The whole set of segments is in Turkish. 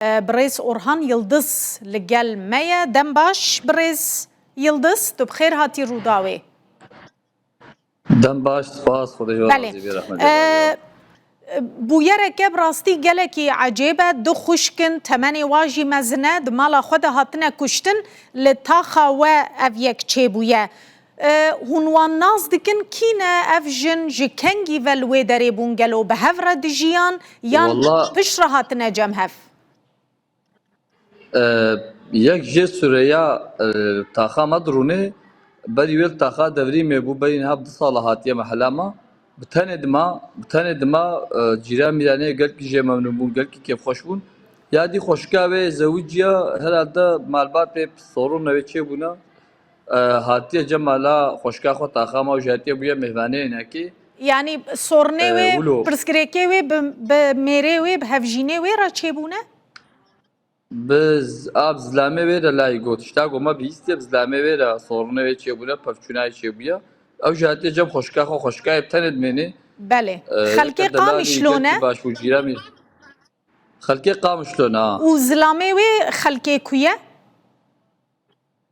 بريز أورهان يلدز لقل ميا دمباش بريز يلدز تو بخير هاتي روداوي دم باش سپاس خودش بله بویرک براستی گلکی عجیبه دو خوشکن تمنی واجی مزنه دمالا خود هاتنه کشتن لطاقه و او یک چه بویه هنوان ناز دکن کینه اف جن جکنگی ولوی داری بونگلو به هفره دجیان یان پش را هاتنه جمهف یک جه سوریه تاخا مدرونه بری ویل تاخا دوری میبو برین هفت ساله هاتیه محله ما بتانه دما جیران میرانه گل کی جه ممنون بون گل کی کیف خوش بون یادی خوشکا و زوجیا herhalde malbat pe sorun ne çe buna hatiye cemala خوشکا خو تاخا ما جاتیه بویا مهمانه نه کی yani sorne ve prskreke ve be mere ve hevjine ve ra çebune biz ab zlame ve de lay got işte goma biste zlame ve de sorunu ve çebuya pafçuna çebuya ev jatiye cem خوشکا ابتن edmeni bale xalqi qam şlone baş bu jirami xalqi qam şlona u zlame ve xalqi kuye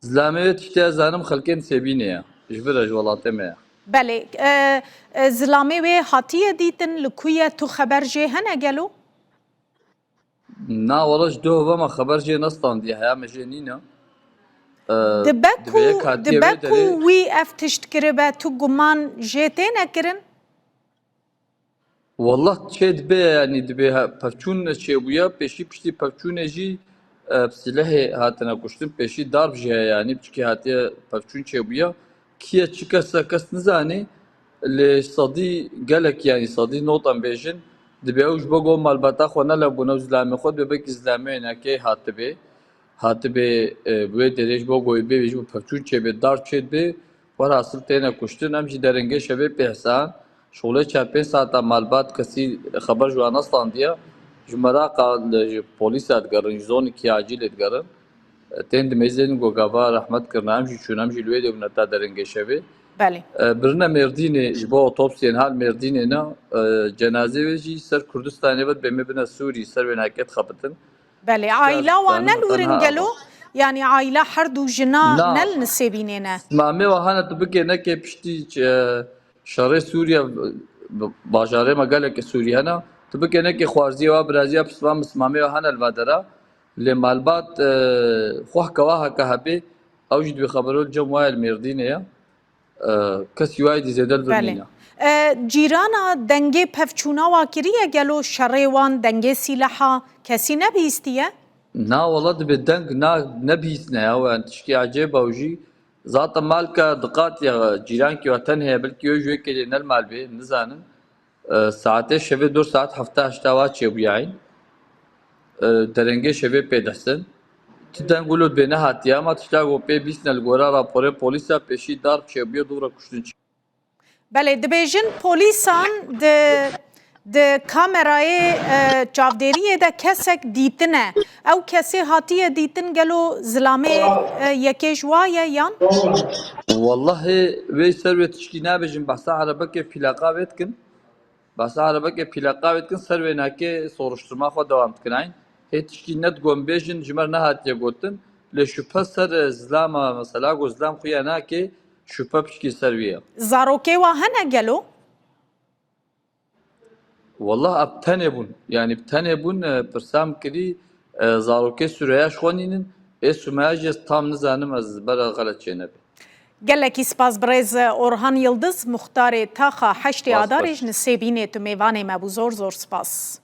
zlame ve işte zanım xalqin sebine ya jbir jwalatı me bale zlame ve hatiye ditin lkuye tu haber je hene gelo na walaj do vama xabar je nastan diye haya mejenina دبکو وی افتشت کربه تو گمان جته نکرن والله چه دبه yani دبه پفچون چه بویا peşi pişti pefçune jî silahê hatine kuştin peşi darb jî yani çünkü hatiye pefçun çe buya kiye çıkarsa kes nizanî li sadî gelek yani sadî notan bêjin dibe ew ji bo got malbata xwe nele bûne zilame xwe dibekî zilame nekê hatibe wê derê ji bo goybê ji bo pefçûn çêbê darb çêdibê werasıl têne kuştin em jî derengê şevê pêhsan şolê çepên sata malbat kesî xeber ji wan nestandiye ji Meraqa ji polîsa digerin ji zonekî acîlê digerin tên dimêzên gogava rehmet kirin em jî çûn em jî li wê de bûne ta derengê şevê birine Mêrdînê ji bo otopsiyên hal Mêrdînê ne cenazê wê jî ser Kurdistanê ve bême bine Sûrî ser wê neket xebitin بله عائله و نل ورنگلو yani aile her du jina nel nesebinene mame ve hana tabike ne ke pişti şarê Sûriye bajarê me gelekê Sûriye hene tabike ne ke xwarziye ve biraziya pisvan mame ve hana elvadera lê malbat xweh kewa heke hebê ew jî dibê xeberol cem wayel Mêrdînê ye kesî wayê dî zêde birnîne cîrana dengê pevçûna wa kiriye gelo şerê wan dengê sîlaha kesî nebîstiye na wala dibe deng nebîsne ya yani tişkî acêba ew jî zaten malka diqatiye cîrankî we tenheye belkî ew ji wê kelê nel malbê nizanin saetê şevê 4 saat hefta heşta wa çêbûyayîn derengê şevê pêdihsin tu deng wilo dibê nehatiye ama tişta got pê bîstine li gora raporê polîsa pêşî darb çêbûye dûra kuştin bele dibêjin polîsan di kamerayê çavdêriyê de kesek dîtine ew kesê hatiye dîtin gelo zilamê yekê ji wa ye yan Wallahi wê ser wê tişkî nabêjin behsa erebekê plaka wê dikin behsa erebekê plaka wê dikin ser wê nekê soruşturma xwe dewam dikirayîn hê tişkî ne digon bêjin ji me nehatiye gotin lê şüphe ser zilama mesela got zilam xuya nake şüphe pişkî ser wî ye zarokê wa hene gelo والله اب tenê bûn yani tenê bûn pirsam kirî zarokê Sûriyeya xwenînin ê Sûmeya jî tam nizanim ez bera xelet çê nebe gelekî spas birêz Orhan Yıldız muxtarê taxa heştê adarê ji nisêbînê tu mêvanê me bû zor spas